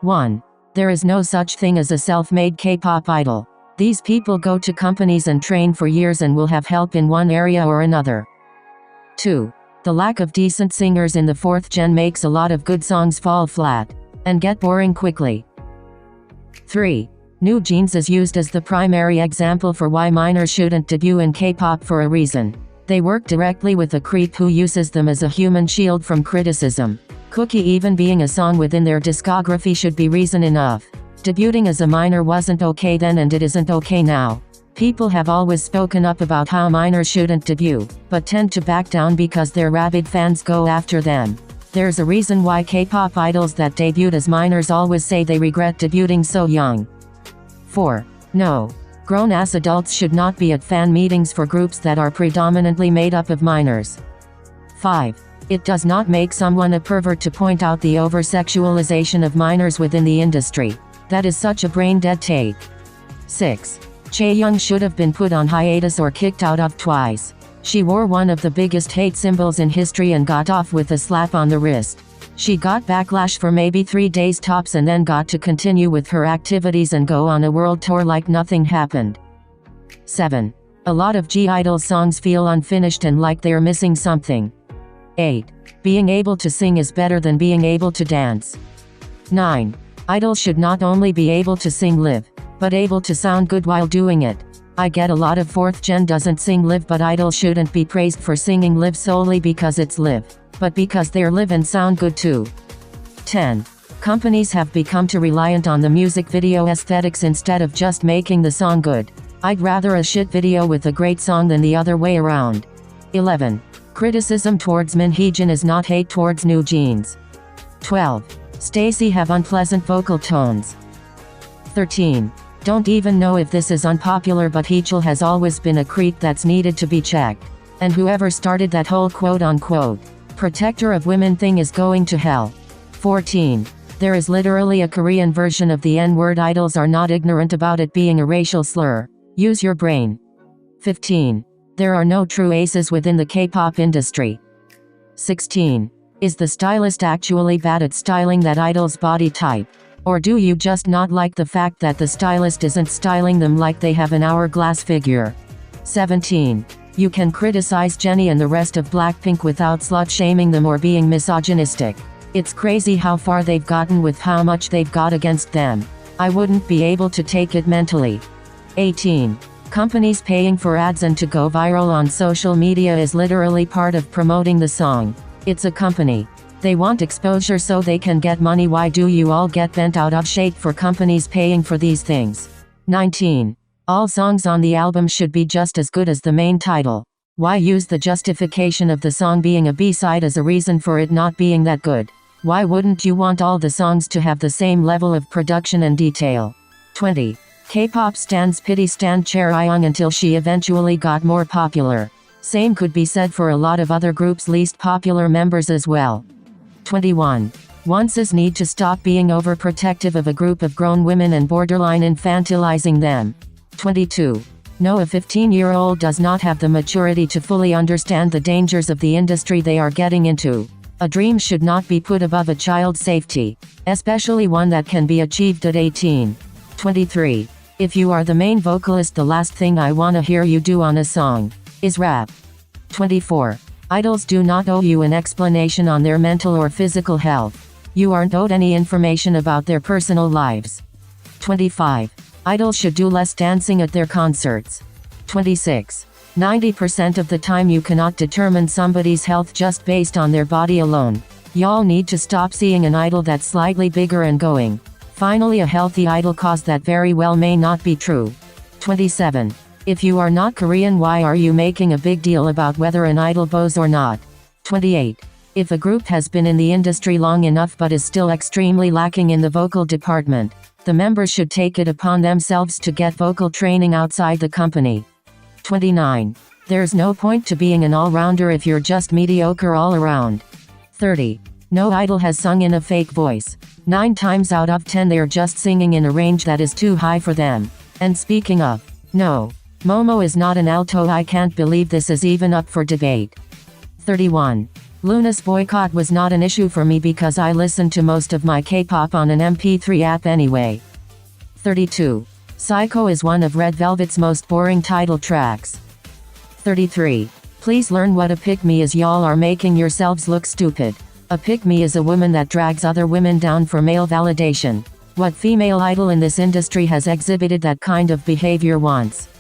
1. There is no such thing as a self-made K-pop idol. These people go to companies and train for years and will have help in one area or another. 2. The lack of decent singers in the 4th gen makes a lot of good songs fall flat and get boring quickly. 3. New Jeans is used as the primary example for why minors shouldn't debut in K-pop for a reason. They work directly with a creep who uses them as a human shield from criticism. Cookie even being a song within their discography should be reason enough. Debuting as a minor wasn't okay then and it isn't okay now. People have always spoken up about how minors shouldn't debut, but tend to back down because their rabid fans go after them. There's a reason why K-pop idols that debuted as minors always say they regret debuting so young. 4. No. Grown-ass adults should not be at fan meetings for groups that are predominantly made up of minors. 5. It does not make someone a pervert to point out the over-sexualization of minors within the industry. That is such a brain-dead take. 6. Chaeyoung should have been put on hiatus or kicked out of Twice. She wore one of the biggest hate symbols in history and got off with a slap on the wrist. She got backlash for maybe 3 days tops and then got to continue with her activities and go on a world tour like nothing happened. 7. A lot of G-Idol songs feel unfinished and like they're missing something. 8. Being able to sing is better than being able to dance. 9. Idols should not only be able to sing live, but able to sound good while doing it. I get a lot of 4th gen doesn't sing live, but idols shouldn't be praised for singing live solely because it's live, but because they're live and sound good too. 10. Companies have become too reliant on the music video aesthetics instead of just making the song good. I'd rather a shit video with a great song than the other way around. 11. Criticism towards Min Heejin is not hate towards New Jeans. 12. Stacey have unpleasant vocal tones. 13. Don't even know if this is unpopular, but Heechul has always been a creep that's needed to be checked. And whoever started that whole quote-unquote protector of women thing is going to hell. 14. There is literally a Korean version of the N-word. Idols are not ignorant about it being a racial slur. Use your brain. 15. There are no true aces within the K-pop industry. 16. Is the stylist actually bad at styling that idol's body type? Or do you just not like the fact that the stylist isn't styling them like they have an hourglass figure? 17. You can criticize Jennie and the rest of Blackpink without slut-shaming them or being misogynistic. It's crazy how far they've gotten with how much they've got against them. I wouldn't be able to take it mentally. 18. Companies paying for ads and to go viral on social media is literally part of promoting the song. It's a company. They want exposure so they can get money. Why do you all get bent out of shape for companies paying for these things? 19. All songs on the album should be just as good as the main title. Why use the justification of the song being a B-side as a reason for it not being that good? Why wouldn't you want all the songs to have the same level of production and detail? 20. K-pop stans pity stan Chaeyoung until she eventually got more popular. Same could be said for a lot of other groups' least popular members as well. 21. Onces need to stop being overprotective of a group of grown women and borderline infantilizing them. 22. No, a 15-year-old does not have the maturity to fully understand the dangers of the industry they are getting into. A dream should not be put above a child's safety, especially one that can be achieved at 18. 23. If you are the main vocalist, the last thing I wanna hear you do on a song is rap. 24. Idols do not owe you an explanation on their mental or physical health. You aren't owed any information about their personal lives. 25. Idols should do less dancing at their concerts. 26. 90% of the time you cannot determine somebody's health just based on their body alone. Y'all need to stop seeing an idol that's slightly bigger and going, finally a healthy idol, cause that very well may not be true. 27. If you are not Korean, why are you making a big deal about whether an idol bows or not? 28. If a group has been in the industry long enough but is still extremely lacking in the vocal department, the members should take it upon themselves to get vocal training outside the company. 29. There's no point to being an all-rounder if you're just mediocre all around. 30. No idol has sung in a fake voice. 9 times out of 10 they're just singing in a range that is too high for them. And speaking of, no. Momo is not an alto. I can't believe this is even up for debate. 31. Luna's boycott was not an issue for me because I listened to most of my K-pop on an MP3 app anyway. 32. Psycho is one of Red Velvet's most boring title tracks. 33. Please learn what a pick-me is. Y'all are making yourselves look stupid. A pick-me is a woman that drags other women down for male validation. What female idol in this industry has exhibited that kind of behavior once?